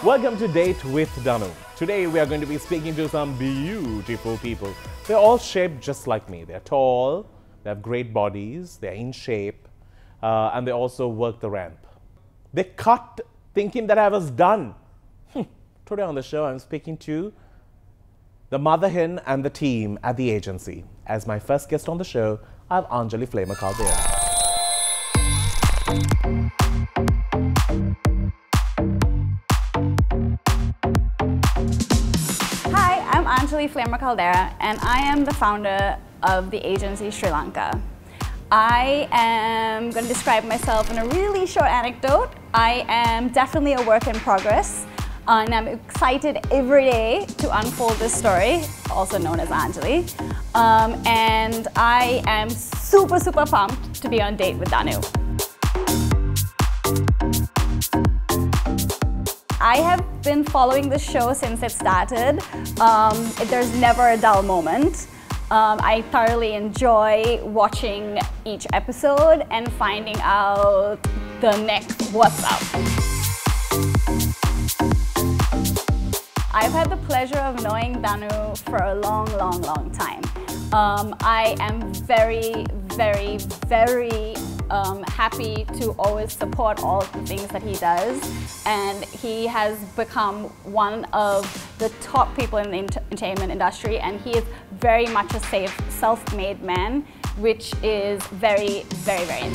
Welcome to Date with Danu. Today we are going to be speaking to some beautiful people. They're all shaped just like me. They're tall, they have great bodies, they're in shape, and they also work the ramp. They cut thinking that I was done. Today on the show I'm speaking to the mother hen and the team at the agency. As my first guest on the show, I have Anjali Flamer Caldera. I'm Anjali Flamer Caldera, and I am the founder of the agency Sri Lanka. I am going to describe myself in a really short anecdote. I am definitely a work in progress, and I'm excited every day to unfold this story, also known as Anjali. And I am super pumped to be on Date with Danu. I have been following the show since it started. There's never a dull moment. I thoroughly enjoy watching each episode and finding out the next what's up. I've had the pleasure of knowing Danu for a long time. I am very happy to always support all of the things that he does, and he has become one of the top people in the entertainment industry, and he is very much a self-made man, which is very inspiring.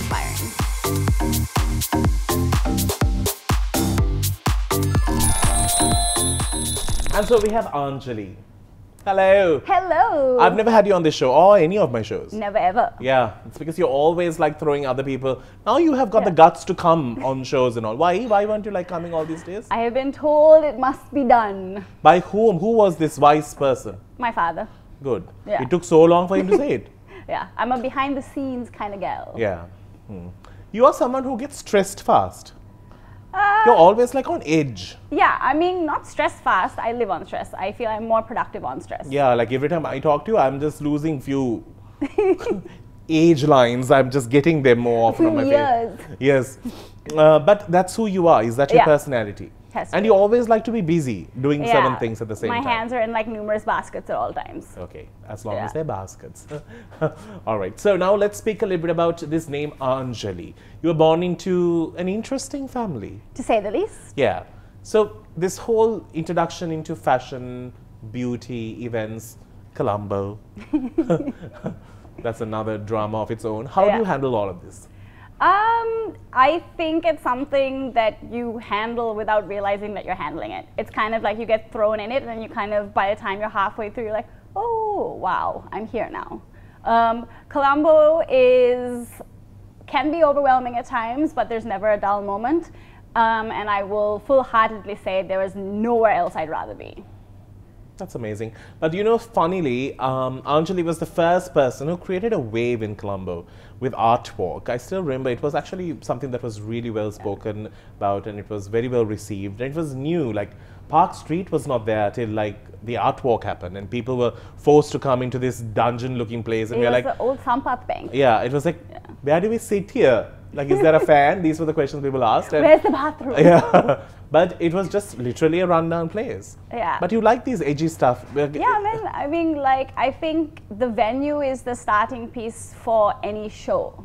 And so we have Anjali. Hello. Hello. I've never had you on this show or any of my shows. Never ever. Yeah, it's because you're always like throwing other people. Now you have got the guts to come on shows and all. Why weren't you like coming all these days? I have been told it must be done. By whom? Who was this wise person? My father. Good. Yeah. It took so long for him to say it. Yeah, I'm a behind the scenes kind of gal. Yeah. You are someone who gets stressed fast. You're always like on edge. Yeah, I mean, not stressed fast. I live on stress. I feel I'm more productive on stress. Yeah, like every time I talk to you, I'm just losing few age lines. I'm just getting them more often on my face. Yes. But that's who you are. Is that your personality? And you always like to be busy doing certain things at the same time. My hands are in like numerous baskets at all times. Okay, as long as they're baskets. All right, so now let's speak a little bit about this name Anjali. You were born into an interesting family. To say the least. Yeah. So this whole introduction into fashion, beauty, events, Colombo. That's another drama of its own. How do you handle all of this? I think it's something that you handle without realizing that you're handling it. It's kind of like you get thrown in it, and then you kind of, by the time you're halfway through, you're like, oh, wow, I'm here now. Colombo can be overwhelming at times, but there's never a dull moment. And I will full-heartedly say there is nowhere else I'd rather be. That's amazing. But you know, funnily, Anjali was the first person who created a wave in Colombo with artwork. I still remember it was actually something that was really well spoken about, and it was very well received, and it was new. Like Park Street was not there till like the artwork happened, and people were forced to come into this dungeon-looking place, and we were like, the old Sampat Bank. Yeah, it was like, where do we sit here? Like, is there a fan? These were the questions people asked. And where's the bathroom? Yeah, but it was just literally a rundown place. Yeah. But you like these edgy stuff. Yeah, man. I mean, like, I think the venue is the starting piece for any show.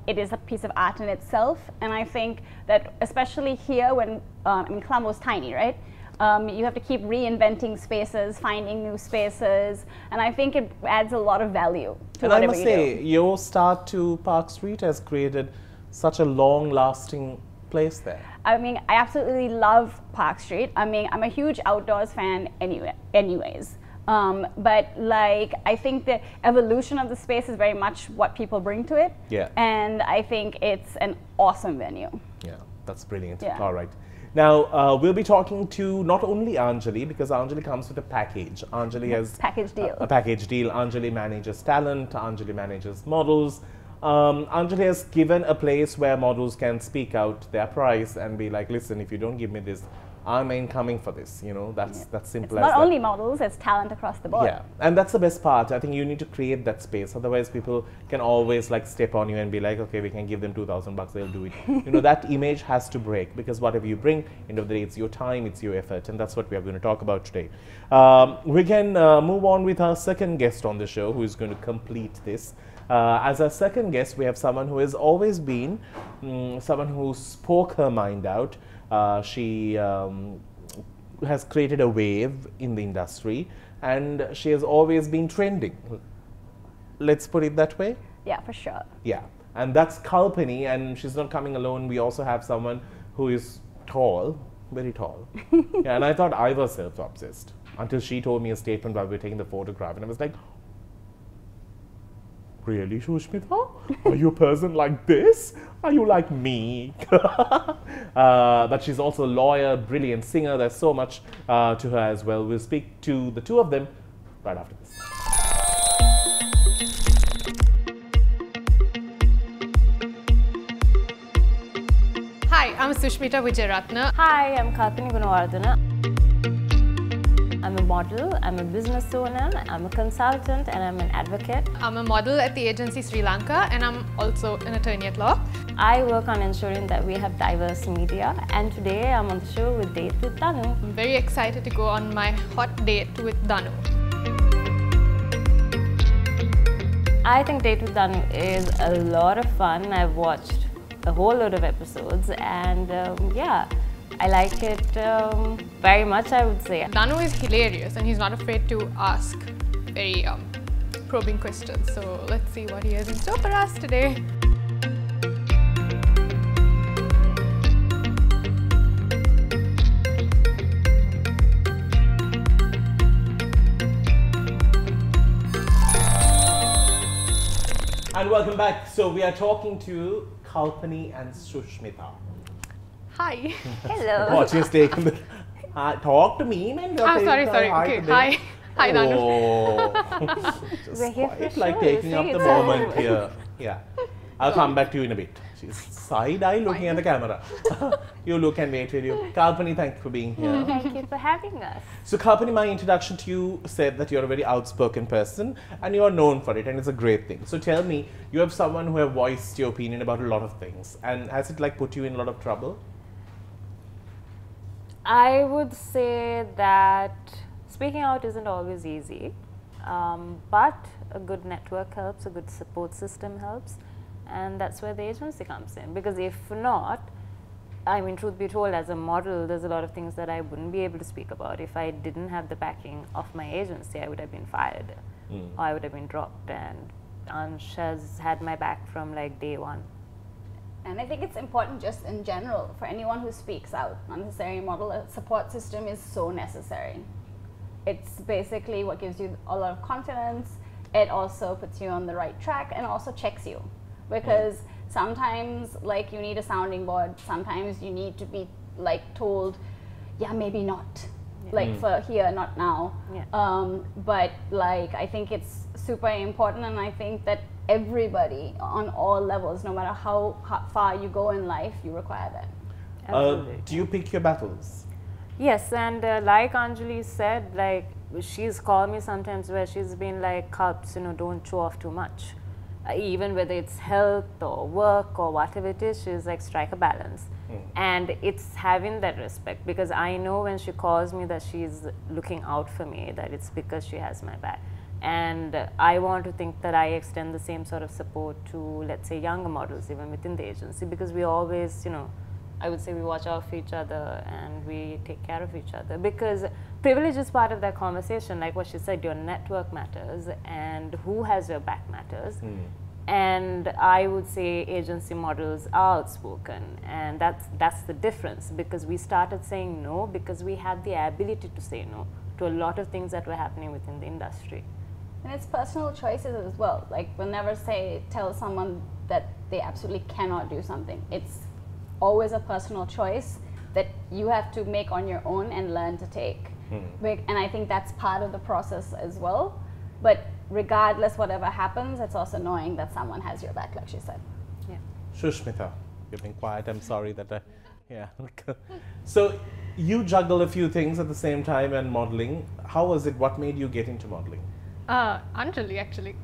It is a piece of art in itself, and I think that especially here, when I mean, Colombo's tiny, right? You have to keep reinventing spaces, finding new spaces, and I think it adds a lot of value to whatever you do. And I must say, your start to Park Street has created such a long-lasting place there. I mean, I absolutely love Park Street. I mean, I'm a huge outdoors fan anyways. But like, I think the evolution of the space is very much what people bring to it. Yeah. And I think it's an awesome venue. Yeah, that's brilliant. Yeah. All right. Now, we'll be talking to not only Anjali, because Anjali comes with a package. Anjali has package deal. A package deal. Anjali manages talent. Anjali manages models. Anjali has given a place where models can speak out their price and be like, listen, if you don't give me this, I'm incoming for this, you know, that's simple It's as not that. only models, it's talent across the board. Yeah, and that's the best part. I think you need to create that space. Otherwise, people can always like step on you and be like, okay, we can give them $2,000, they'll do it. You know, that image has to break, because whatever you bring, end of the day, it's your time, it's your effort, and that's what we are going to talk about today. We can move on with our second guest on the show, who is going to complete this. As our second guest, we have someone who has always been someone who spoke her mind out. She has created a wave in the industry, and she has always been trending. Let's put it that way. Yeah, for sure. Yeah, and that's Kalpani, and she's not coming alone. We also have someone who is tall, very tall. Yeah, and I thought I was self-obsessed until she told me a statement while we were taking the photograph, and I was like, really, Shushmita? Are you a person like this? Are you like me? But she's also a lawyer, brilliant singer. There's so much to her as well. We'll speak to the two of them right after this. Hi, I'm Sushmita Wijayaratne. Hi, I'm Kalpani Gunawardana. I'm a model, I'm a business owner, I'm a consultant, and I'm an advocate. I'm a model at the agency Sri Lanka, and I'm also an attorney at law. I work on ensuring that we have diverse media, and today I'm on the show with Date with Danu. I'm very excited to go on my hot date with Danu. I think Date with Danu is a lot of fun. I've watched a whole load of episodes, and yeah, I like it very much, I would say. Danu is hilarious, and he's not afraid to ask very probing questions. So let's see what he has in store for us today. And welcome back. So we are talking to Kalpani and Sushmita. Hi. Hello. Watch us take the talk to me, man. Ah, sorry. Okay, hi. Hi, Danu. Oh, just We're here for quite like show, taking see, up the it's moment all- here. Yeah, I'll come back to you in a bit. She's side-eye looking at the camera. You look and wait, will you? Kalpani, thank you for being here. Thank you for having us. So Kalpani, my introduction to you said that you're a very outspoken person and you're known for it, and it's a great thing. So tell me, you have someone who have voiced your opinion about a lot of things, and has it like put you in a lot of trouble? I would say that speaking out isn't always easy, but a good network helps, a good support system helps, and that's where the agency comes in. Because if not, I mean, truth be told, as a model, there's a lot of things that I wouldn't be able to speak about. If I didn't have the backing of my agency, I would have been fired, or I would have been dropped, and Ansh has had my back from like day one. And I think it's important just in general for anyone who speaks out, not necessarily a model, a support system is so necessary. It's basically what gives you a lot of confidence. It also puts you on the right track and also checks you. Because sometimes like you need a sounding board, sometimes you need to be like told, yeah, maybe not. Like for here, not now. Yeah. But like I think it's super important, and I think that everybody on all levels, no matter how far you go in life, you require that. Absolutely. Do you pick your battles? Yes, and like Anjali said, like she's called me sometimes where she's been like, Kalps, you know, don't show off too much. Even whether it's health or work or whatever it is, she's like, strike a balance. And it's having that respect, because I know when she calls me that she's looking out for me, that it's because she has my back. And I want to think that I extend the same sort of support to, let's say, younger models, even within the agency, because we always, you know, I would say we watch out for each other and we take care of each other, because privilege is part of that conversation. Like what she said, your network matters and who has your back matters. And I would say agency models are outspoken, and that's the difference, because we started saying no because we had the ability to say no to a lot of things that were happening within the industry. And it's personal choices as well. Like we'll never tell someone that they absolutely cannot do something. It's always a personal choice that you have to make on your own and learn to take. And I think that's part of the process as well. But regardless, whatever happens, it's also knowing that someone has your back, like she said. Yeah. Shushmita, You've been quiet. I'm sorry that I, yeah. So you juggle a few things at the same time and modeling. How was it? What made you get into modeling? Anjali, actually.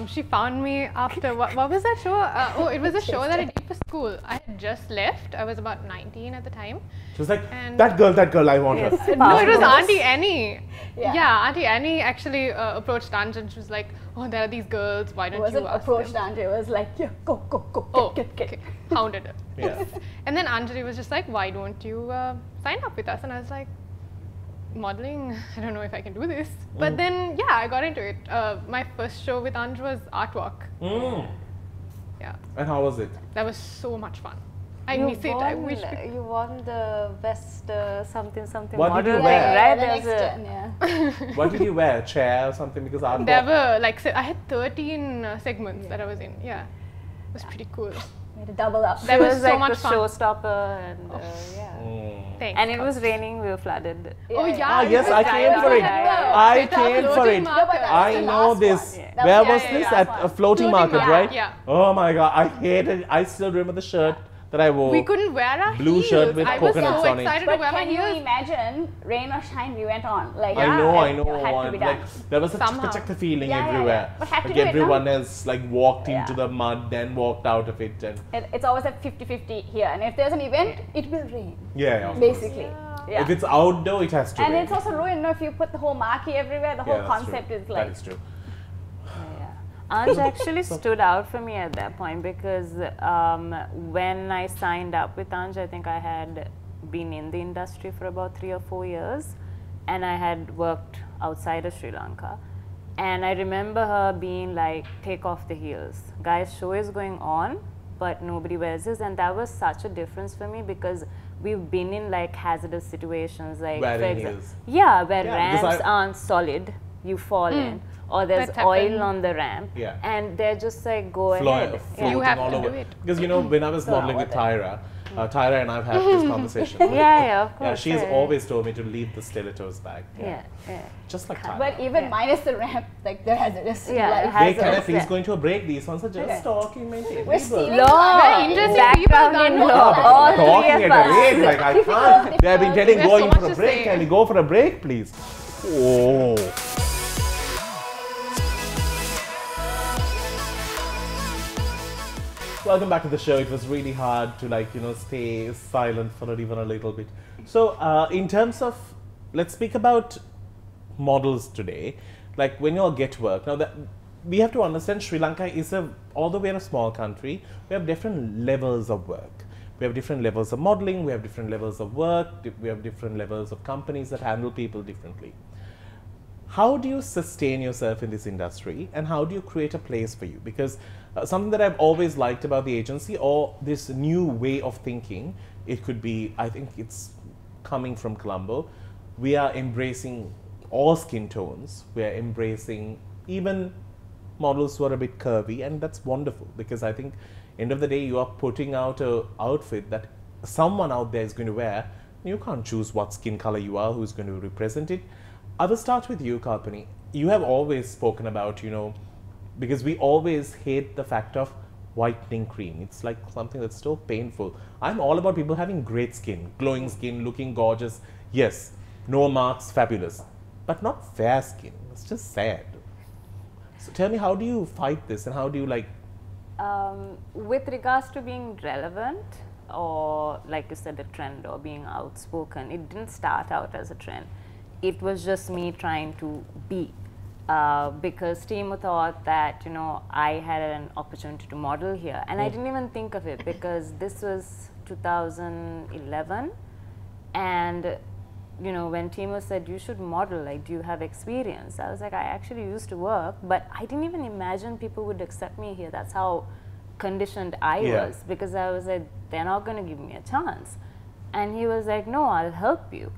She found me after, what was that show? Oh, it was a show that I did for school. I had just left. I was about 19 at the time. She was like, And that girl, I want her. No, it was Auntie Annie. Yeah. Yeah, Auntie Annie actually approached Anj and she was like, oh, there are these girls, why It don't wasn't you ask approached them? Andre, it was like, yeah, go, Oh, get. okay. Hounded her. Yeah. And then Anjali was just like, why don't you sign up with us? And I was like, modeling, I don't know if I can do this. But then, yeah, I got into it. My first show with Anj was Artwalk. Yeah, And how was it? that was so much fun. I miss it. I wish we you won the best something What did you model wear? thing, right? the There's next a gen, yeah. What did you wear? A chair or something? Because art There were like, I had 13 segments that I was in. Yeah, it was pretty cool. We had to double up. That it was was so like much the fun. showstopper, and yeah. Thanks. And it was raining. We were flooded. Oh yeah. Ah, it yes, was I right came for on it. the hill. I With our came for floating it. marker. I know this. That Where was- was yeah, this? yeah, At yeah. a floating market, market, right? yeah. Oh my god, I hated. I still remember the shirt that I wore. We couldn't wear our Blue heels. shirt with I was coconuts so on it. excited But to wear my can you heels. imagine, rain or shine, we went on. Like, I know. it had to be done. Like, there was a Somehow. chakka feeling Yeah, yeah, yeah. everywhere. But had to Like do it, no? everyone has like walked Yeah. into the mud, then walked out of it, and It's always a 50-50 here. And if there's an event, it will rain, yeah, of course. basically. Yeah. If it's outdoor, it has to. And rain. it's also ruined, you know, if you put the whole marquee everywhere, the whole Yeah, that's true. concept is like, That is true. Anj actually stood out for me at that point because when I signed up with Anj, I think I had been in the industry for about 3 or 4 years, and I had worked outside of Sri Lanka. And I remember her being like, take off the heels. Guys, show is going on, but nobody wears this. And that was such a difference for me because we've been in like hazardous situations, like Wearing for heels. yeah, where Yeah, because ramps aren't solid, you fall in, or there's That's oil happened. on the ramp, Yeah. and they're just like, go Floating ahead. You have all to over. do it. Because you know, when I was modeling with Tyra, Tyra and I've had this conversation. Yeah, of course. Yeah, she's yeah. always told me to leave the stilettos back. Yeah, yeah. Just like Tyra. but even minus the ramp, like, they're hazardous. Yeah, Like, it has- Hey, can I hazardous, please yeah. go into a break? These ones are just talking, maintain. We're stealing. Law, Very interesting background people, in Danu. law, all Talking three at of a us. rate, like I can't. They have been telling There's going so for much a to break. say. Can we go for a break, please? Oh. Welcome back to the show. It was really hard to stay silent for even a little bit. So in terms of, let's speak about models today. Like when you all get work, now that we have to understand Sri Lanka is although we're a small country, we have different levels of work. We have different levels of modeling, we have different levels of work, we have different levels of companies that handle people differently. How do you sustain yourself in this industry and how do you create a place for you? Because something that I've always liked about the agency or this new way of thinking, it could be, I think it's coming from Colombo, we are embracing all skin tones, we are embracing even models who are a bit curvy, and that's wonderful because I think end of the day you are putting out an outfit that someone out there is going to wear. You can't choose what skin color you are, who's going to represent it. I will start with you, Kalpani. You have always spoken about, because we always hate the fact of whitening cream. It's like something that's so painful. I'm all about people having great skin, glowing skin, looking gorgeous. Yes, no marks, fabulous. But not fair skin. It's just sad. So tell me, how do you fight this and how do you With regards to being relevant, or like you said, a trend or being outspoken, it didn't start out as a trend. It was just me trying to be. Because Timo thought that, I had an opportunity to model here. And I didn't even think of it because this was 2011. And, when Timo said, you should model, like, do you have experience? I was like, I actually used to work, but I didn't even imagine people would accept me here. That's how conditioned I was, because I was like, they're not going to give me a chance. And he was like, no, I'll help you.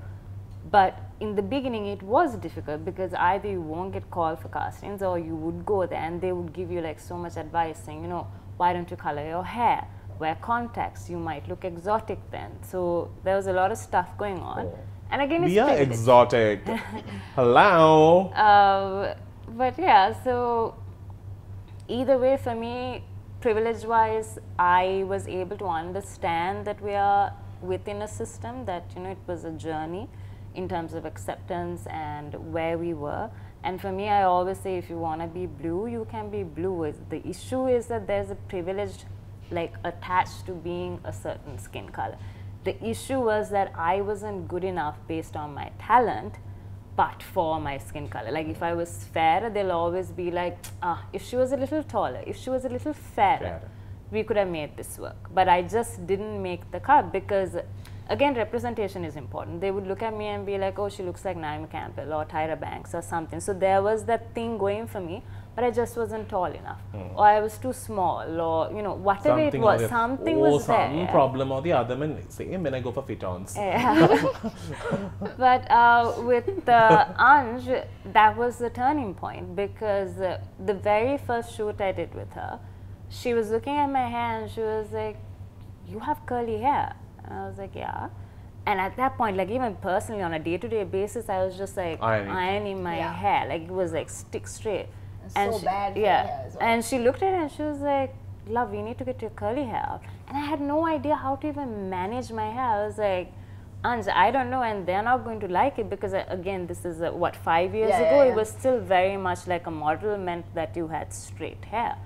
But in the beginning, it was difficult because either you won't get called for castings or you would go there and they would give you like so much advice saying, why don't you color your hair, wear contacts, you might look exotic then. So there was a lot of stuff going on. And again, it's we are exotic. Hello. but yeah, so either way for me, privilege-wise, I was able to understand that we are within a system, that, you know, it was a journey in terms of acceptance and where we were. And for me, I always say, if you want to be blue, you can be blue. The issue is that there's a privilege like attached to being a certain skin color. The issue was that I wasn't good enough based on my talent, but for my skin color. Like if I was fairer, they'll always be like, if she was a little taller, if she was a little fairer, we could have made this work. But I just didn't make the cut because, again, representation is important. They would look at me and be like, oh, she looks like Naomi Campbell or Tyra Banks or something. So there was that thing going for me, but I just wasn't tall enough, or I was too small, or, you know, whatever something it was, something was there. Some problem or the other, same when I go for fit-ons. But with Anj, that was the turning point, because the very first shoot I did with her, she was looking at my hair and she was like, you have curly hair. And I was like, yeah. And at that point, like even personally on a day-to-day basis, I was just like ironing my hair, like it was like stick straight. And so she, bad for your hair as well. And she looked at it and she was like, love, you need to get your curly hair out. And I had no idea how to even manage my hair. I was like, Anj, I don't know, and they're not going to like it, because again, this is what, 5 years ago, it was still very much like a model meant that you had straight hair.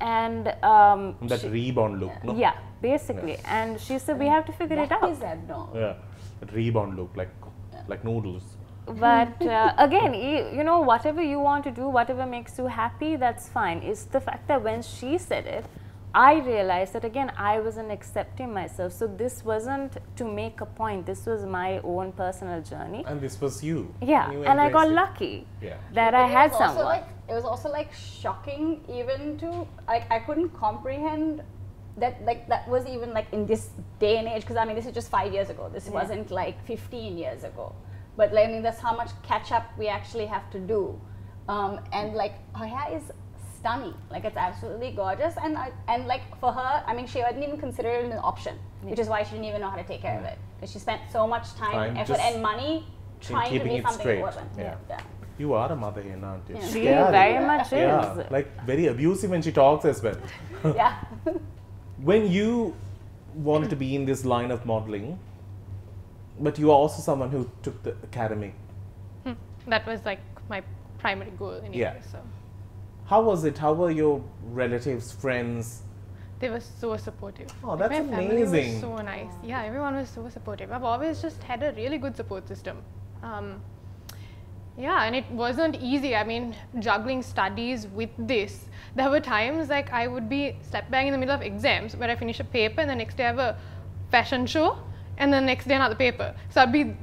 And that rebound look, no? Yeah, basically. And she said, we have to figure it out. What is that, no? Yeah, that rebound look, like noodles. But again, you know, whatever you want to do, whatever makes you happy, that's fine. It's the fact that when she said it, I realized that, again, I wasn't accepting myself. So this wasn't to make a point. This was my own personal journey. And this was you. Yeah, you and I got embraced it. lucky Yeah. that I had someone. Like, it was also like shocking even to, like, I couldn't comprehend that, like, that was even like in this day and age, because I mean, this is just 5 years ago. This wasn't like 15 years ago. But like, I mean, that's how much catch up we actually have to do. And like, her hair is stunning. Like, it's absolutely gorgeous. And like for her, I mean, she hadn't even considered it an option, which is why she didn't even know how to take care of it. Because she spent so much time, effort, and money trying to be something it wasn't. Yeah. You are a mother hen, aren't you? She very much is. Yeah, like very abusive when she talks as well. Yeah. When you wanted to be in this line of modeling, but you are also someone who took the academy. That was like my primary goal anyway. So how was it? How were your relatives, friends? they were so supportive. Oh, that's my family amazing. was so nice. Yeah, everyone was so supportive. I've always just had a really good support system. Yeah, and it wasn't easy. I mean, juggling studies with this. There were times like I would be slap bang in the middle of exams where I finish a paper and the next day I have a fashion show and the next day another paper. So I'd be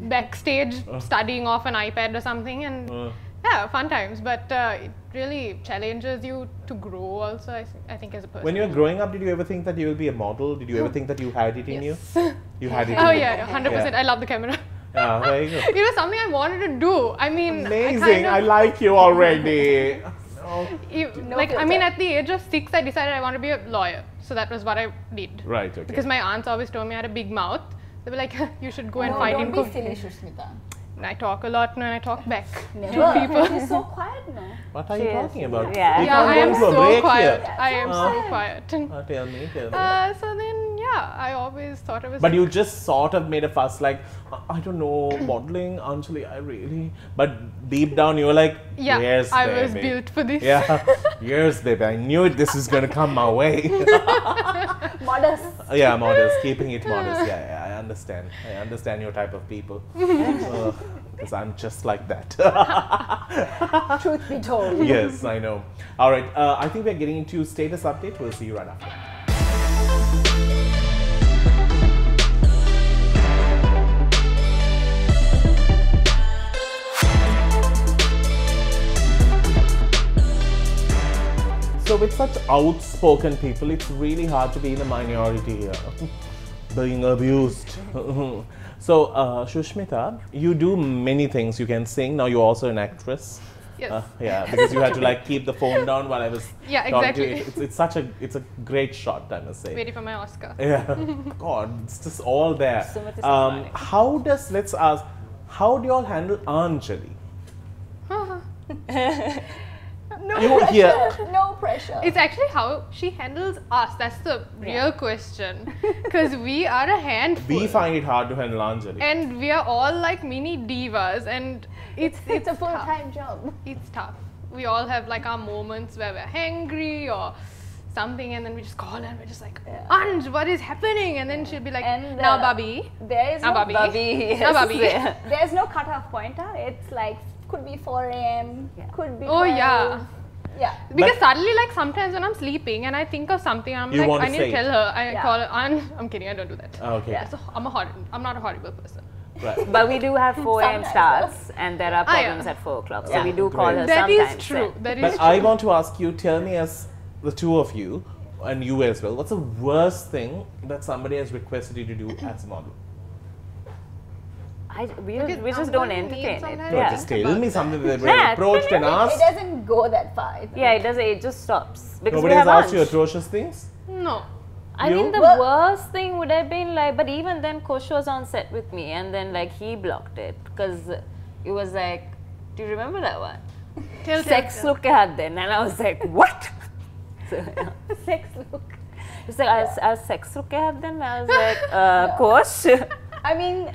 backstage studying off an iPad or something, and yeah, fun times. But it really challenges you to grow also, I think, as a person. When you were growing up, did you ever think that you will be a model? Did you ever think that you had it in you? You had it in you? Oh yeah, 100%. I love the camera. Yeah, very good. It was something I wanted to do. I mean, Amazing. I like you already. I mean, at the age of 6, I decided I want to be a lawyer. So that was what I did. Right, okay. Because my aunts always told me I had a big mouth. They were like, you should go and fight in Don't be silly, Shushmita. And I talk a lot and I talk back Never. to people. She's so quiet now. What are you talking about? Yeah. We Yeah, can't I go am into a so break quiet. here. I am so quiet. Tell me. So then, yeah, I always thought I was. But you just sort of made a fuss like, I don't know, modeling, Anjali, I really... But deep down you were like, yeah, yes, I baby. was built for this. Yeah, yes, baby. I knew this is going to come my way. Modest. Yeah, modest. Keeping it modest. Yeah, I understand. I understand your type of people. Because I'm just like that. Truth be told. Yes, I know. All right, I think we're getting into status update. We'll see you right after. So with such outspoken people, it's really hard to be in the minority here, being abused. So Shushmita, you do many things. You can sing. Now you're also an actress. Yes. Yeah, because you had to like keep the phone down while I was talking exactly. to you. It's a great shot, I must say. Waiting for my Oscar. Yeah, God, it's just all there. So much is ironic. Let's ask, how do you all handle Anjali? No pressure. It's actually how she handles us. That's the real question. Because we are a handful. We find it hard to handle Anjali. And we are all like mini divas, and it's a tough. full-time job. It's tough. We all have like our moments where we're hangry or something, and then we just call her and we're just like, Anj, what is happening? And then she'll be like, And, now Babi. There is Now no Babi. Babi, Now Babi. yes. There's no cutoff point. It's like could be 4 a.m. Could be. Oh 12. yeah. Yeah. Because suddenly, like sometimes when I'm sleeping and I think of something, I'm You like, want I to need say to it. tell her. I Yeah. call her Anj. I'm kidding. I don't do that. Okay. Yeah. So I'm not a horrible person. Right. But we do have 4 a.m. Sometimes, starts, and there are Ah, yeah. problems at 4 o'clock. So Yeah. we do call Great. her That sometimes. is true. then. That is But true. I want to ask you, tell me as the two of you, and you as well, what's the worst thing that somebody has requested you to do as a model? We Because just don't Uncle needs entertain it. sometimes- No, Yeah. just tell me something that they Yeah, approached and It asked. doesn't go that far. I think. Yeah, it does. It just stops because Nobody we has have asked you Anj. atrocious things? No. I You? mean, the Well- worst thing would have been like, but even then, Kosh was on set with me, and then like he blocked it because it was like, do you remember that one? Tell Sex look at then, and I was like, what? So, yeah. Sex look. It's like, I was sex look at then. I was like, Kosh. I mean,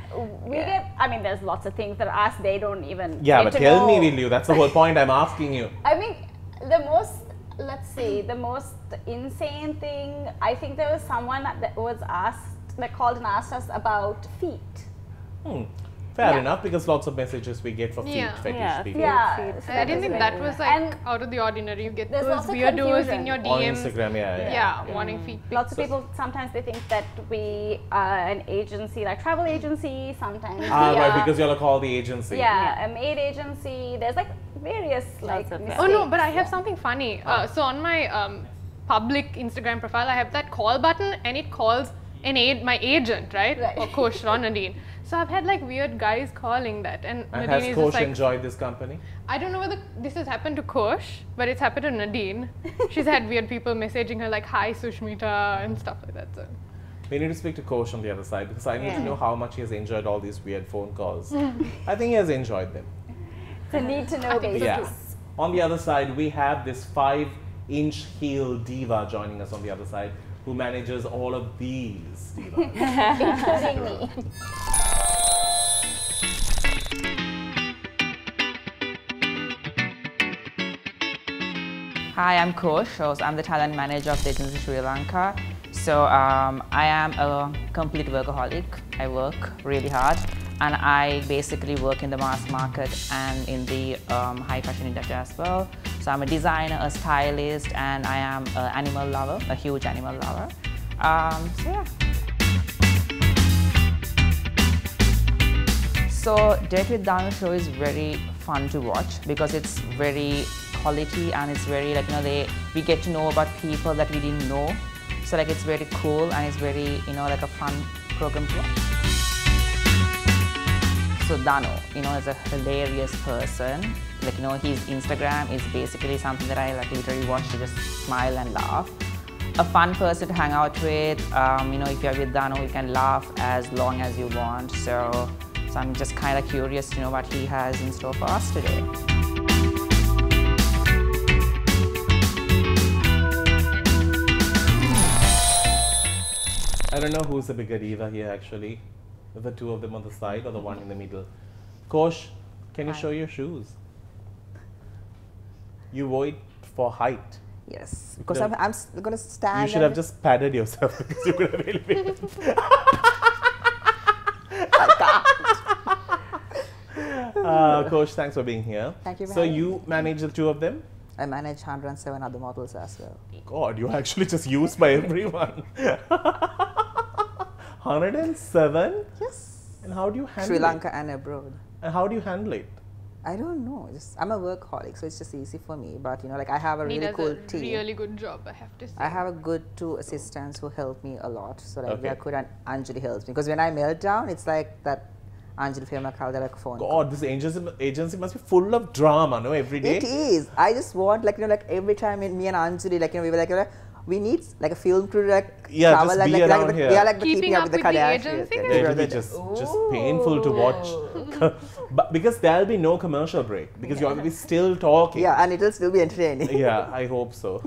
I mean, there's lots of things that us they don't even. Yeah, get but to tell me, know. will you? That's the whole point I'm asking you. I mean, the most, let's see, the most insane thing, I think there was someone that was asked, that called and asked us about feet. Fair Yeah. enough, because lots of messages we get for feet Yeah. fetish Yeah, people. Yeah. feet. I didn't think that was like And out of the ordinary. You get there's those lots of weirdos in confusion. your On DMs. Instagram, yeah. Yeah, wanting feet. Lots of people, sometimes they think that we are an agency, like travel agency, sometimes Ah, we right, are- because you're called the agency. yeah, a maid agency. There's like various like of mistakes. Oh no, but I have something funny. So on my public Instagram profile, I have that call button, and it calls my agent, right? Right. Or Kosh, Ron Nadine. So I've had like weird guys calling that, and And Nadine has is Kosh just like, enjoyed this company? I don't know whether this has happened to Kosh, but it's happened to Nadine. She's had weird people messaging her like, "Hi, Sushmita," and stuff like that. So We need to speak to Kosh on the other side because I need to Yeah. know how much he has enjoyed all these weird phone calls. I think he has enjoyed them. It's a need to know basis. Yeah. On the other side, we have this 5-inch heel diva joining us on the other side who manages all of these divas. Including me. Hi, I'm Kosh. I'm the talent manager of the agency Sri Lanka. So I am a complete workaholic. I work really hard, and I basically work in the mass market and in the high fashion industry as well. So I'm a designer, a stylist, and I am an animal lover, a huge animal lover. So yeah. So Date with Danu show is very fun to watch because it's very quality and it's very like, we get to know about people that we didn't know. So like it's very cool and it's very, like a fun program to watch. So Danu, is a hilarious person. Like, his Instagram is basically something that I like literally watch to just smile and laugh. A fun person to hang out with. If you're with Danu, you can laugh as long as you want. So I'm just kind of curious to know what he has in store for us today. I don't know who's the bigger diva here actually. The two of them on the side or the one in the middle. Kosh, can you show your shoes? You wore it for height. Yes, because No. I'm going to stand. You should have just padded yourself because you could have elevated. Kosh, thanks for being here. Thank you for So having you manage the two of them? I manage 107 other models as well. God, you're actually just used by everyone. 107? Yes. And how do you handle Sri it? Lanka and abroad. And how do you handle it? I don't know. I'm a workaholic, so it's just easy for me. But I have a He really does cool a team. really good job, I have to say. I have a good 2 assistants who help me a lot. So Okay. they're good, and Anjali helps me because when I melt down, it's like that Anjali Firmakal, they're like phone. God, this agency must be full of drama, no? Every day. It is. I just want every time me and Anjali, we were we need a film crew to Yeah, travel just be around we here. are Keeping keeping up up with the with the Kardashians. agency? It will be just painful to watch But because there'll be no commercial break because you're going to be still talking. Yeah, and it'll still be entertaining. Yeah, I hope so.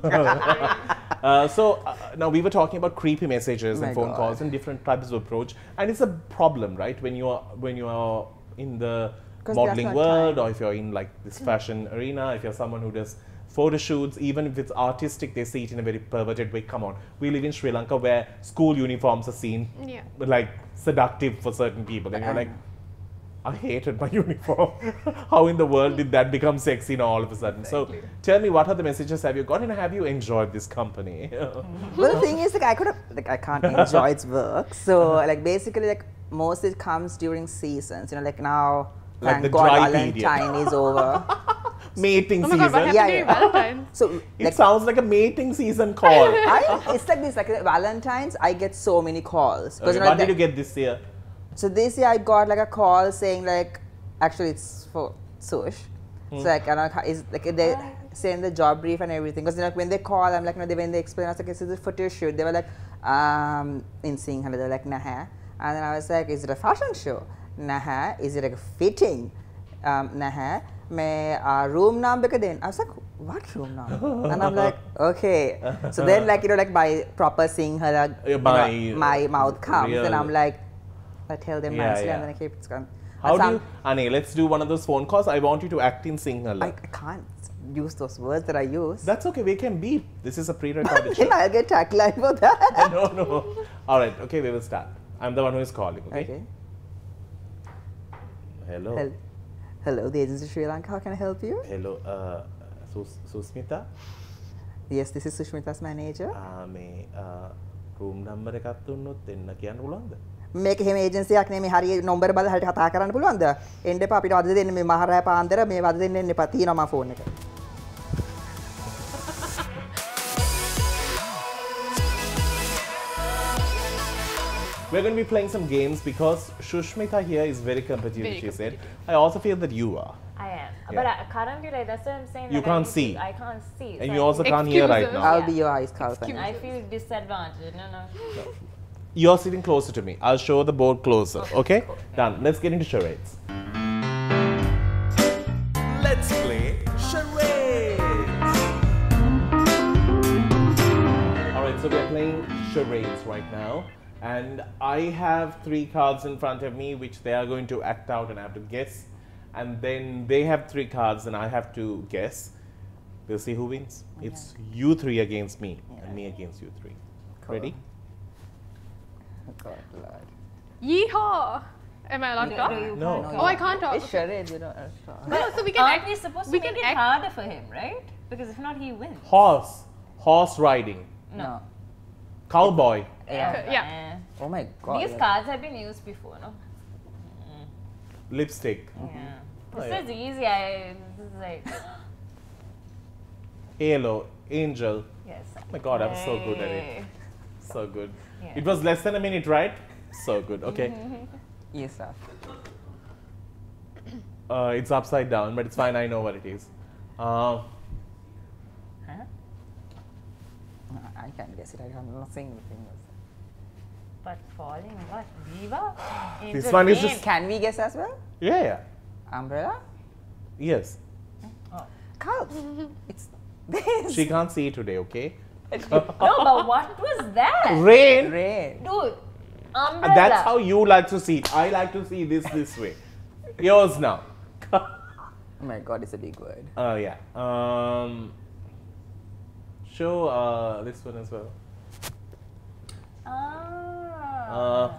Now we were talking about creepy messages and My phone God. calls and different types of approach, and it's a problem, right? When you are in the 'Cause modeling there's no world, time. or if you're in like this fashion arena, if you're someone who does photo shoots, even if it's artistic, they see it in a very perverted way. Come on, we live in Sri Lanka where school uniforms are seen Yeah. like seductive for certain people, and you're like, I hated my uniform. How in the world did that become sexy now all of a sudden? So tell me, what are the messages have you got, and have you enjoyed this company? Well, the thing is, I can't enjoy its work. So, like, basically, like, most it comes during seasons. You know, like now, Like thank the God dry period. Valentine is over. Mating Oh my god, what season. happened Yeah, to yeah. you Valentine's? So, It like, sounds like a mating season call. it's like this, like Valentine's, I get so many calls. 'Cause, Okay, you know, what did like- you get this year? So this year I got like a call saying like, actually it's for Sush. So like, is like they send the job brief and everything. Because like when they call, I'm like, when they explain, I was like, this is a photo shoot. They were like, in Sinhala, they're like, nah. And then I was like, is it a fashion show? Nah. Is it like a fitting? Nah. My room number then. I was like, what room number? And I'm like, okay. So then like, like by proper Sinhala, my mouth comes and I'm like, I tell them Yeah, nicely yeah. and then I keep it going. How do you, Ane, let's do one of those phone calls. I want you to act in Sinhala. I can't use those words that I use. That's okay, we can beep. This is a pre-recorded Then show. I'll get tagline for that. No. All right, okay, we will start. I'm the one who is calling, okay? Okay. Hello. Hello, the agency Sri Lanka. How can I help you? Hello, Susmita. Yes, this is Sushmita's manager. මේ room number එකක් දුන්නොත් එන්න කියන්න පුළුවන්ද? මේක එහෙම ඒජන්සියක් නෙමෙයි හරිය නම්බර බලලා හරියට කතා කරන්න පුළුවන්ද? එන්න එපා අපිට වද දෙන්න මේ මහරෑ පාන්දර මේ වද දෙන්න එන්න එපා තියෙනවා මා ෆෝන් එක. We're going to be playing some games because Shushmita here is very competitive, Very she said. I also feel that you are. I am. Yeah. But currently, like, that's what I'm saying. You like, can't I see. I can't see. And so you I also feel- can't hear right Excuses. now. I'll be your eyes, Kalpana. I feel disadvantaged. No. You're sitting closer to me. I'll show the board closer, okay? Done. Let's get into charades. Let's play charades. All right, so we're playing charades right now. And I have 3 cards in front of me, which they are going to act out and I have to guess. And then they have 3 cards and I have to guess. We'll see who wins. It's you 3 against me and me against you 3. Ready? God, Lord. Yeehaw! Am I allowed to talk? No. Oh, I can't talk. It's charades, you know. No, so we can Aren't act. we supposed to we make can it act- harder for him, right? Because if not, he wins. Horse riding. No. Cowboy. Yeah. Oh my God. These cards have been used before, no? Lipstick. Yeah. Oh, This yeah. is easy. This is like, Halo. Angel. yes. Oh my God, I'm so good at it. Yay. So good. Yeah. It was less than a minute, right? So good. Okay. Yes, sir. It's upside down, but it's fine. I know what it is. I can guess it. I'm not saying anything else. But falling what? Diva? This Angel one is Rain. just- Can we guess as well? Yeah. Umbrella? Yes. Kalp. It's this. She can't see today, okay? No, but what was that? Rain. Rain. Dude, umbrella. That's how you like to see it. I like to see this way. Yours now. Oh my God, it's a big word. Yeah. Show this one as well. Ah.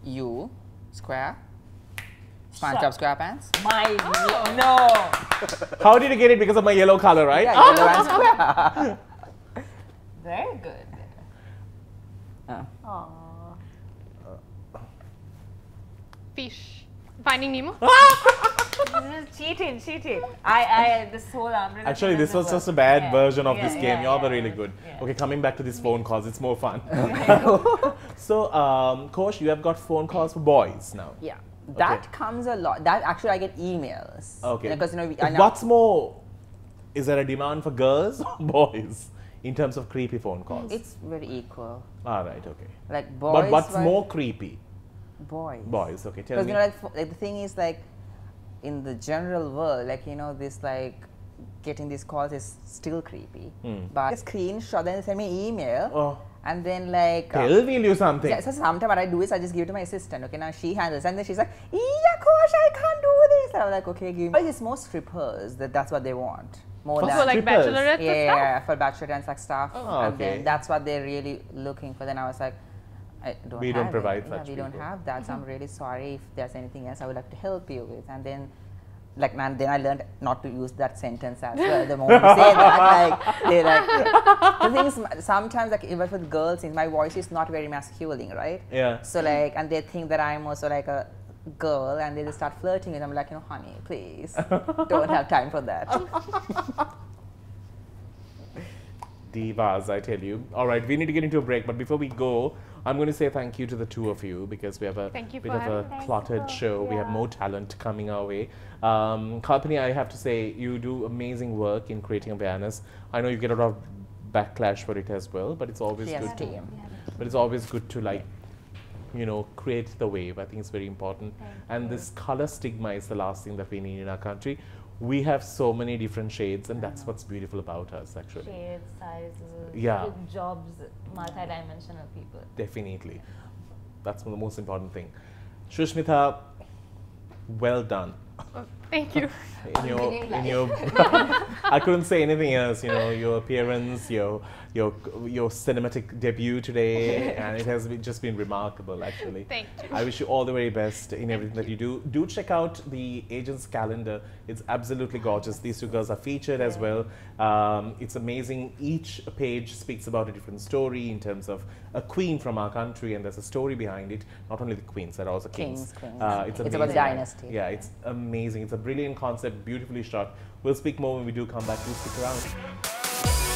U, square. SpongeBob SquarePants. My no. How did you get it? Because of my yellow color, right? Yeah, yellow and square. Very good. Oh. Aww. Fish. Finding Nemo. Cheating. This whole umbrella. Actually, thing this was doesn't just a work. bad Yeah. version of Yeah, this game. yeah, Y'all were yeah. really good. Yeah. Okay, coming back to these phone calls, it's more fun. So, Kosh, you have got phone calls for boys now. Yeah. That comes a lot. That actually I get emails. Okay. Because I know What's more, is there a demand for girls or boys in terms of creepy phone calls? It's very equal. All right, okay. Like boys. But what's were- more creepy? Boys. Boys, okay. Tell Because me. you know, like the thing is, like in the general world, like you know, this like getting these calls is still creepy. But a screenshot, then they send me an email, Oh. and then like. They'll will you something. Yeah, so sometimes what I do is I just give it to my assistant. Okay, now she handles, and then she's like, "Yeah, coach, I can't do this." And I'm like, "Okay, give me." But it's more strippers that's what they want more For than So like Strippers. bachelorettes and stuff? yeah, for bachelorette and like stuff. Oh, and okay. then that's what they're really looking for. Then I was like, I don't We have don't it. provide Yeah, such we don't people. have that. So I'm really sorry. If there's anything else I would like to help you with. And then, like, man, then I learned not to use that sentence as well. The moment you say that, like, they like, the thing is, sometimes, like, even with girls, my voice is not very masculine, right? Yeah. So, like, and they think that I'm also like a girl, and they just start flirting with. I'm like, you know, honey, please, don't have time for that. Divas, I tell you. All right, we need to get into a break, but before we go, I'm going to say thank you to the two of you because we have a Thank you bit for of a having me. cluttered show. We have more talent coming our way. Kalpani, I have to say, you do amazing work in creating awareness. I know you get a lot of backlash for it as well, but it's always Yes, good to. team. But it's always good to like, you know, create the wave. I think it's very important. And this color stigma is the last thing that we need in our country. We have so many different shades, and that's what's beautiful about us, actually. Shades, sizes, Yeah. jobs, multidimensional people. Definitely. That's the most important thing. Shushmita, well done. Oh, thank you. In your I couldn't say anything else, you know, your appearance, your cinematic debut today, and it has just been remarkable, actually. Thank you. I wish you all the very best in everything that you do. Do check out the agent's calendar. It's absolutely gorgeous. These two girls are featured as well. It's amazing. Each page speaks about a different story in terms of a queen from our country, and there's a story behind it. Not only the queens, there are also kings. Queens. It's It's about the amazing. dynasty. Yeah, it's amazing. It's a brilliant concept, beautifully shot. We'll speak more when we do come back. Please stick around.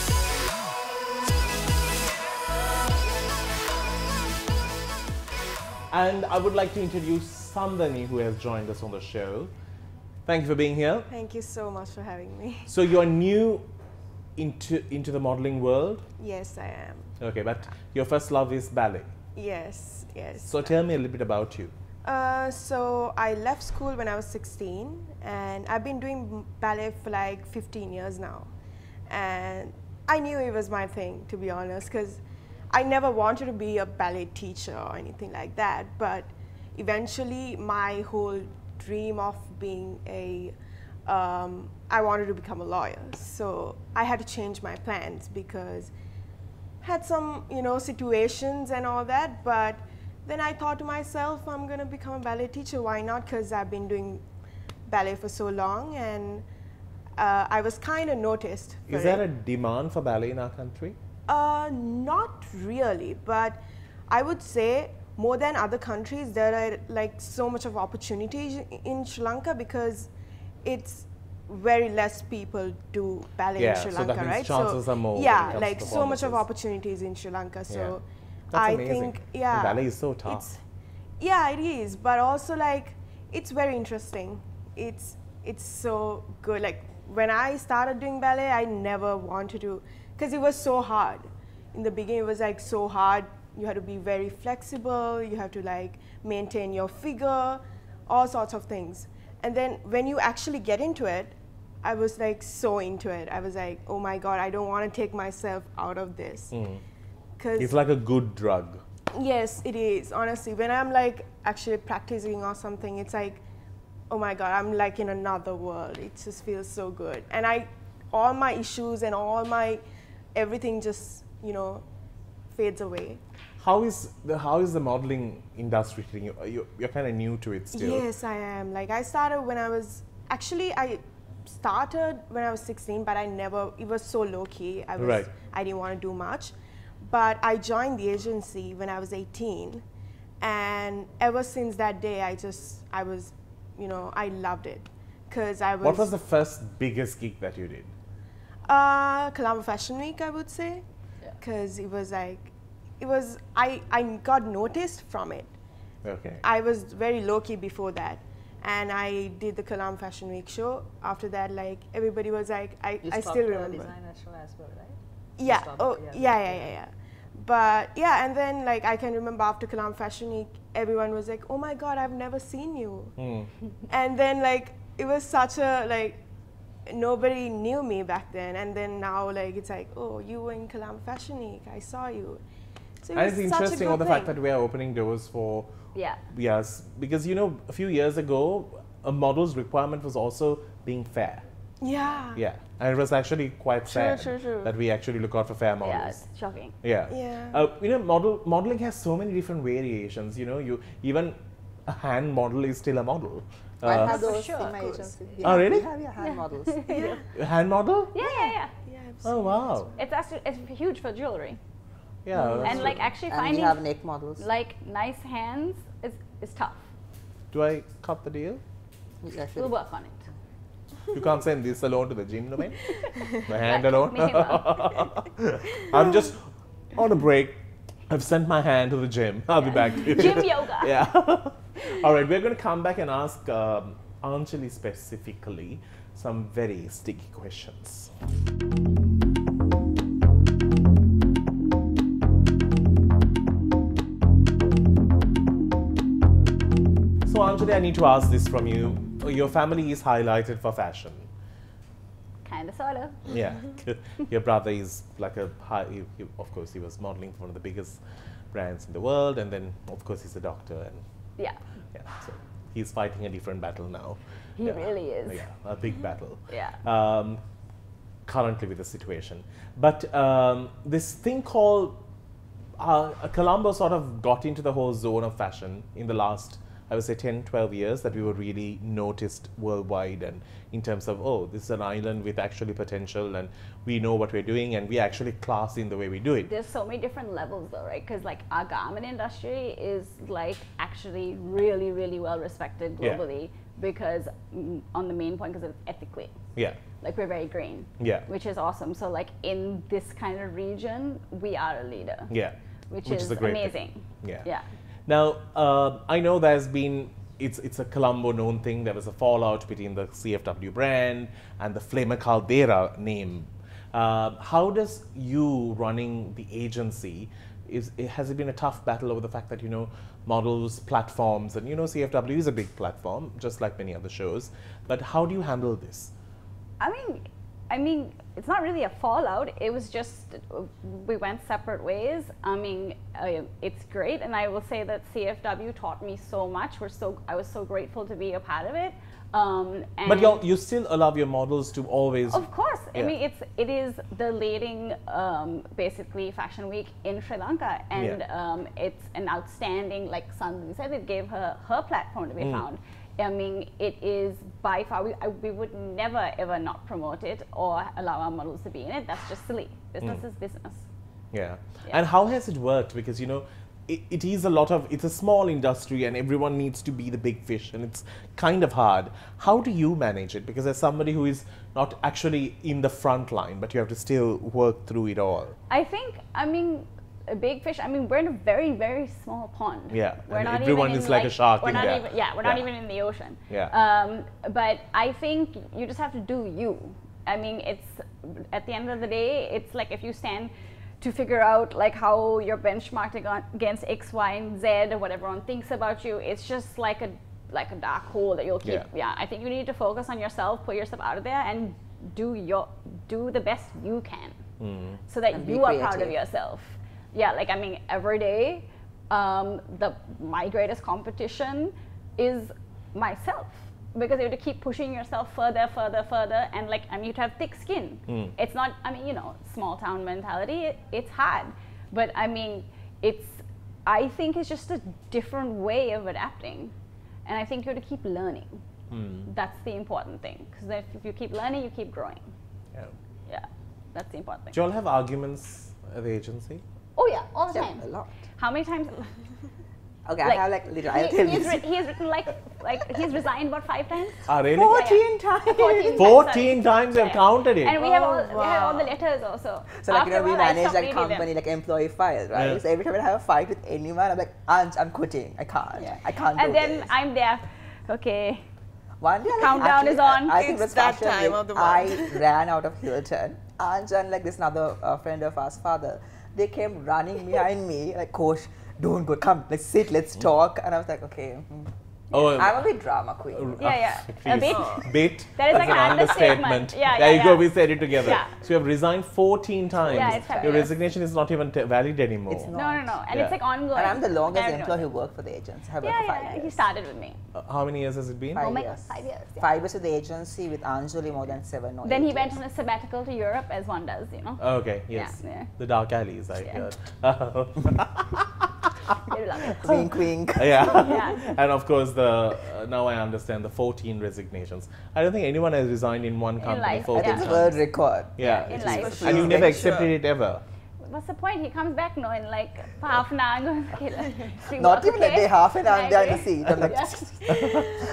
And I would like to introduce Sandhani, who has joined us on the show. Thank you for being here. Thank you so much for having me. So you're new into the modeling world. Yes, I am. Okay, but your first love is ballet. Yes, yes. So tell me a little bit about you. So I left school when I was 16, and I've been doing ballet for like 15 years now. And I knew it was my thing, to be honest, because I never wanted to be a ballet teacher or anything like that. But eventually, my whole dream of being I wanted to become a lawyer. So I had to change my plans because had some, situations and all that. But then I thought to myself, I'm going to become a ballet teacher. Why not? Because I've been doing ballet for so long, and I was kind of noticed. Is there a demand for ballet in our country? Not really, but I would say more than other countries, there are like so much of opportunities in Sri Lanka because it's very less people do ballet Yeah, in Sri so Lanka, that means right? chances are more when it Yeah, comes to like so much of performances. opportunities in Sri Lanka. So That's I amazing. think, yeah, Ballet is so tough. yeah, it is, but also like it's very interesting. It's so good. Like when I started doing ballet, I never wanted to, because it was so hard. In the beginning, it was like so hard. You had to be very flexible. You have to like maintain your figure, all sorts of things. And then when you actually get into it, I was like so into it. I was like, oh my God, I don't want to take myself out of this. Cause It's like a good drug. yes, it is. Honestly, when I'm like actually practicing or something, it's like, oh my God, I'm like in another world. It just feels so good. And all my issues and all my everything just, fades away. How is the modeling industry treating you? You're kind of new to it still. Yes, I am. Like I started when I was 16, but it was so low key. Right. I didn't want to do much. But I joined the agency when I was 18. And ever since that day, I loved it. Because I was. What was the first biggest gig that you did? Colombo Fashion Week, I would say. Because I got noticed from it. Okay. I was very low-key before that. And I did the Colombo Fashion Week show. After that, like, everybody was like, I still remember. designer show as well, right? Yeah. Just Oh, on- yeah. But yeah, and then like I can remember after Kalam Fashion Week, everyone was like, "Oh my God, I've never seen you." And then like it was such a like nobody knew me back then, and then now like it's like, "Oh, you were in Kalam Fashion Week. I saw you." So it And was it's such a interesting good on the fact thing. that we are opening doors for, Yeah. yes, because you know, a few years ago, a model's requirement was also being fair. Yeah. Yeah, and it was actually quite sad true. that we actually look out for fair models. Yeah, it's shocking. Yeah. Yeah. You know, modeling has so many different variations. You know, you even a hand model is still a model. I have those sure, in my of course. agency. Oh, really? We have hand models. Hand model? Yeah. Yeah, I've Oh wow. It's actually it's huge for jewelry. Yeah. that's And true. like actually And we finding have neck models. like nice hands is tough. Do I cut the deal? Yes, We'll work on it. You can't send this alone to the gym, no man. My hand alone. Minimum. I'm just on a break. I've sent my hand to the gym. I'll be back. Gym yoga. Yeah. All right, we're going to come back and ask Anjali specifically some very sticky questions. So Anjali, I need to ask this from you. Your family is highlighted for fashion. Kind of, sort of. Yeah. Your brother is like a high, of course, he was modeling for one of the biggest brands in the world, and then, of course, he's a doctor, and Yeah. yeah, so he's fighting a different battle now. He really is. Yeah, a big battle. Yeah. Currently with the situation. But this thing called Colombo sort of got into the whole zone of fashion in the last, I would say, 10, 12 years that we were really noticed worldwide, and in terms of, oh, this is an island with actually potential, and we know what we're doing, and we actually classy in the way we do it. There's so many different levels though, right? Because like our garment industry is like actually really, really well respected Yeah. globally because on the main point because it's ethically. Yeah, Like we're very green. Yeah. Which is awesome. So like in this kind of region, we are a leader. yeah. Which is is a great thing. amazing. Yeah. Yeah. Now, I know there's been, it's a Colombo known thing. There was a fallout between the CFW brand and the Flamer Caldera name. How does you running the agency, has it been a tough battle over the fact that, you know, models, platforms, and you know, CFW is a big platform, just like many other shows. But how do you handle this? I mean, it's not really a fallout. It was just we went separate ways. I mean, it's great, and I will say that CFW taught me so much. I was so grateful to be a part of it. And But you still allow your models to always. of course, I Yeah. mean it is the leading basically fashion week in Sri Lanka, and it's an outstanding, like Sandhya said, it gave her platform to be found. I mean, it is by far, we would never ever not promote it or allow our models to be in it. That's just silly. Business is business. Yeah. Yeah. And how has it worked? Because, you know, it is it's a small industry and everyone needs to be the big fish, and it's kind of hard. How do you manage it? Because as somebody who is not actually in the front line, but you have to still work through it all. I think, I mean, a big fish, I mean, we're in a very, very small pond. Yeah, We're and not everyone even is in, like a shark we're in not there. even, yeah, we're not Yeah. even in the ocean. Yeah. But I think you just have to do you. I mean, it's, at the end of the day, it's like if you stand to figure out like how you're benchmarked against X, Y, and Z, or what everyone thinks about you, it's just like a dark hole that you'll keep. Yeah. I think you need to focus on yourself, put yourself out there, and do the best you can, so that And be you are proud of creative. yourself. Yeah, like I mean, every day, my greatest competition is myself, because you have to keep pushing yourself further, and like I mean, you have to have thick skin. It's not, I mean, you know, small town mentality. It's hard, but I mean, I think it's just a different way of adapting, and I think you have to keep learning. That's the important thing, because if you keep learning, you keep growing. Yeah. Yeah, that's the important thing. Do you all have arguments at the agency? Oh yeah, all the Yeah, time. a lot. How many times? Okay, Like, I have like little. I'll tell you. He has written like he's resigned about 5 times. Ah, really? 14 times. 14 14 times you have counted it. And we have all the letters also. So like, you know, After we a while, I manage stopped like reading them. company, like employee file, right? Yeah. So every time I have a fight with anyone, I'm like, I'm quitting. I can't. I can't And do then this. I'm there. Okay. One day, like, Countdown actually, is on. I think It's it was that Fashion time Week. of the I ran out of Hilton Anja and like this another friend of ours, father, they came running behind me like, Coach, don't go, come, let's sit, let's talk. And I was like, okay. Oh, I'm a bit drama queen. Yeah. A bit. Bit. That is That's like an understatement. Yeah, There you go, yeah. we said it together. Yeah. So you have resigned 14 times. Yeah, it's Your fabulous. resignation is not even valid anymore. It's not. No. And Yeah. it's like ongoing. And I'm the longest I don't know. employee who worked for the agency. I've worked for 5 years. He started with me. How many years has it been? 5 Oh my years. God, 5 years. Yeah. 5 years with the agency, with Anjali more than 7 or Then 8 he went years. on a sabbatical to Europe, as one does, you know. Okay, yes. Yeah. The dark alleys, I Yeah. heard. They love it. Wink, wink. Yeah. Yeah. And of course, the now I understand the 14 resignations. I don't think anyone has resigned in one company life, 14 I think times. it's a world record. Yeah. in it life. is. And you never accepted it ever. What's the point? He comes back now in like for half an hour. Going, okay, let's see Not what, even a okay? day, half an hour I behind the agree. seat. I'm like, Yeah.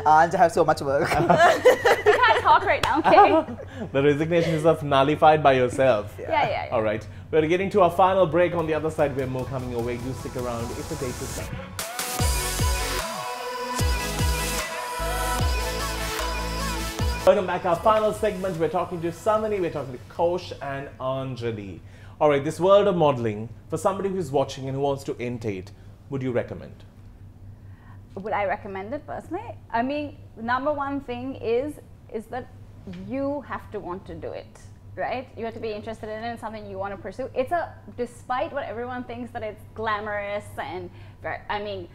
Anja, I have so much work. You can't talk right now, okay? The resignation is of nullified by yourself. Yeah. All right. We're getting to our final break. On the other side, we have more coming away. Do stick around. It's a date with Sam. Welcome back. Our final segment. We're talking to Samani, we're talking to Kosh and Anjali. All right, this world of modeling, for somebody who's watching and who wants to enter it, would you recommend? Would I recommend it personally? I mean, number one thing is that you have to want to do it, right? You have to be interested in it and something you want to pursue. Despite what everyone thinks that it's glamorous and It's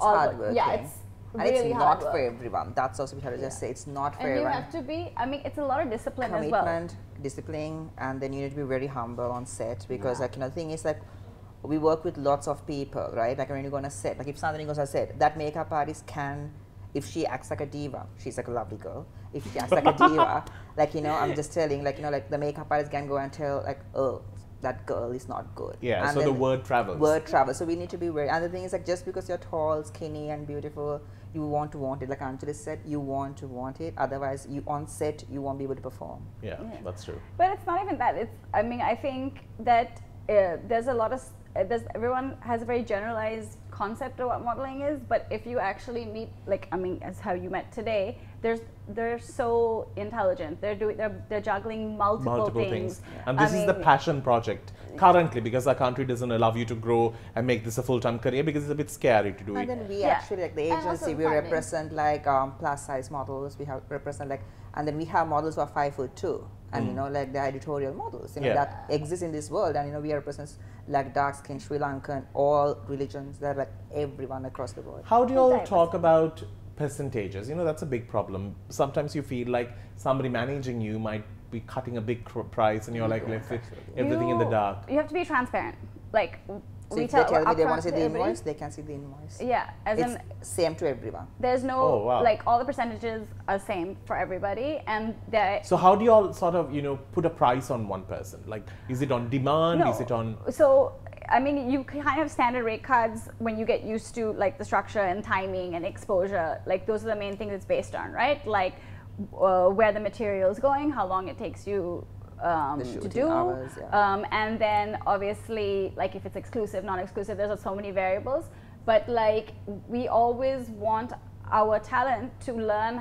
all hard the- work. Yeah, it's and really it's hard not work. for everyone. That's also what I just say. It's not for And you everyone. have to be, it's a lot of discipline as well. Commitment, discipline, and then you need to be very humble on set because, like, the thing is, like, we work with lots of people, right? Like, when you go on a set, like, if something goes on a set, that makeup artist can, if she acts like a diva, she's like a lovely girl. If she acts like a diva, like, I'm just telling, like, like, the makeup artist can go and tell, like, oh, that girl is not good. Yeah, And so the then word travels. Word travels. So we need to be very, and the thing is, like, just because you're tall, skinny, and beautiful, you want it. Like Anjali said, you want it. Otherwise, you on set, you won't be able to perform. Yeah, that's true. But it's not even that. I think that there's a lot of everyone has a very generalized concept of what modeling is. But if you actually meet, as how you met today, they're so intelligent. They're juggling multiple things. And this is the passion project currently, because our country doesn't allow you to grow and make this a full-time career because it's a bit scary to do And it. then we Yeah. actually, like the And also agency, we funding. represent like plus size models. We have represent like, and then we have models who are 5'2", and like the editorial models, Yeah. that exist in this world. And we represent like dark skin Sri Lankan, all religions. They're like everyone across the world. How do you all Diverse. talk about percentages? That's a big problem. Sometimes you feel like somebody managing you might be cutting a big price, and you're like, let's say everything in the dark. You have to be transparent. Like So we if they tell me they upfront want to see the everybody. invoice, they can see the invoice. Yeah, as It's in same to everyone. there's no Oh, wow. all the percentages are same for everybody, and So how do you all sort of, put a price on one person? Like, is it on demand? No. Is it on... So, you kind of standard rate cards when you get used to like the structure and timing and exposure. Like those are the main things it's based on, right? Like where the material is going, how long it takes you The to shooting do, hours, yeah. and then obviously like if it's exclusive, non-exclusive, there's so many variables. But like we always want our talent to learn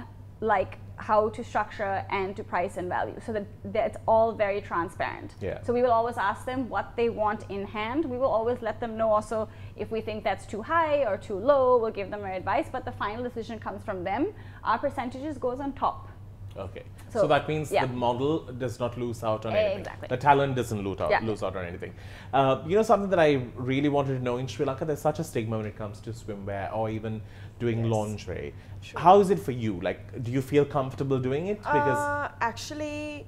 like how to structure and to price and value, so that it's all very transparent. Yeah. So we will always ask them what they want in hand. We will always let them know also if we think that's too high or too low, we'll give them our advice, but the final decision comes from them. Our percentages goes on top. Okay. So So, that means yeah. the model does not lose out on anything. Exactly. The talent doesn't lose out, Yeah. lose out on anything. Something that I really wanted to know, in Sri Lanka, there's such a stigma when it comes to swimwear or even doing lingerie. How is it for you? Like, do you feel comfortable doing it? Because Actually,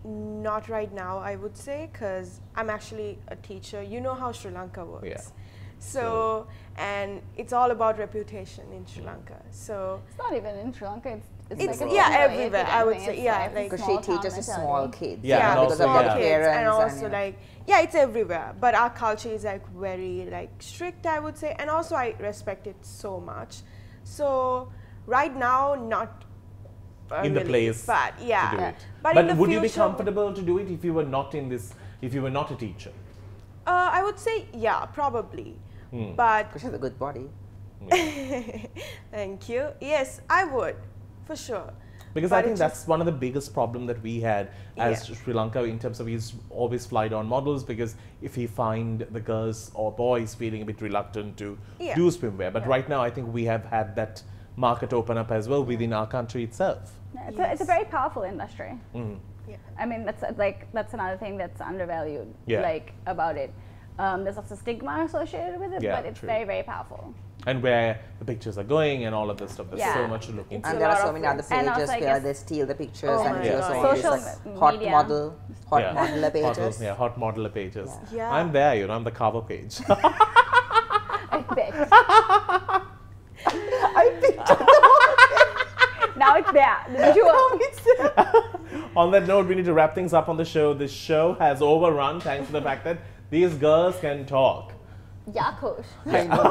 not right now, I would say, because I'm actually a teacher. You know how Sri Lanka works. Yeah. So, and it's all about reputation in Sri Lanka. So, It's not even in Sri Lanka. It's like yeah, anyway, everywhere, it's I would anyway, say, it's yeah, it's a like- Because small she town teaches to mentality. small kids. Yeah, and the also, small yeah. kids, parents and also yeah. like, yeah, it's everywhere. But our culture is like very like strict, I would say, and also I respect it so much. So right now, not in the really, place but yeah, to do it. But, But in the would you be future, comfortable to do it if you were not in this, if you were not a teacher? I would say yeah, probably. But Because she has a good body. thank you. Yes, I would, for sure. Because But I think it's that's one of the biggest problem that we had as Yeah. Sri Lanka in terms of he's always fly down models, because if he find the girls or boys feeling a bit reluctant to Yeah. do swimwear. But right now I think we have had that market open up as well within our country itself. Yeah, it's a very powerful industry. Yeah. I mean, that's another thing that's undervalued, Yeah. like about it. There's also stigma associated with it, Yeah, but it's true. very, very powerful. And where the pictures are going and all of this stuff. There's Yeah. so much to look into. And a there are lot so of many other things. And also, pages I where guess- they steal the pictures Oh and my just God. all these Social like hot media. model, hot Yeah. modeler pages. Models, yeah, hot modeler pages. Yeah. I'm there, you know, I'm the cover page. I bet. I picture Now it's there. The visual. On that note, we need to wrap things up on the show. The show has overrun thanks to the fact that these girls can talk. Yakush. I know,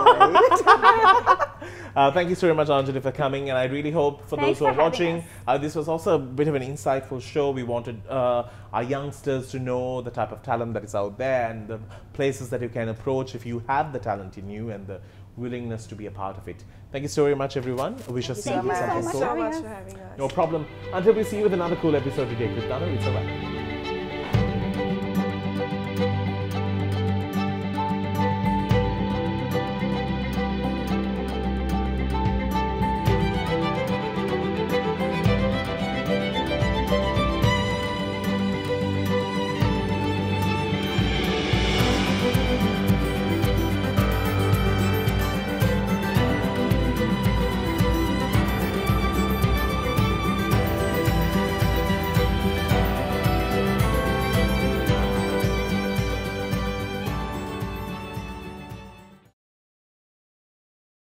right? Thank you so very much, Anjali, for coming. And I really hope for Thanks those who are for having watching, this was also a bit of an insightful show. We wanted our youngsters to know the type of talent that is out there and the places that you can approach if you have the talent in you and the willingness to be a part of it. Thank you so very much, everyone. We shall see Thank you you so something much soon. for so having much us. for having us. No problem. Until we see you with another cool episode today, Chris Dano, it's a wrap.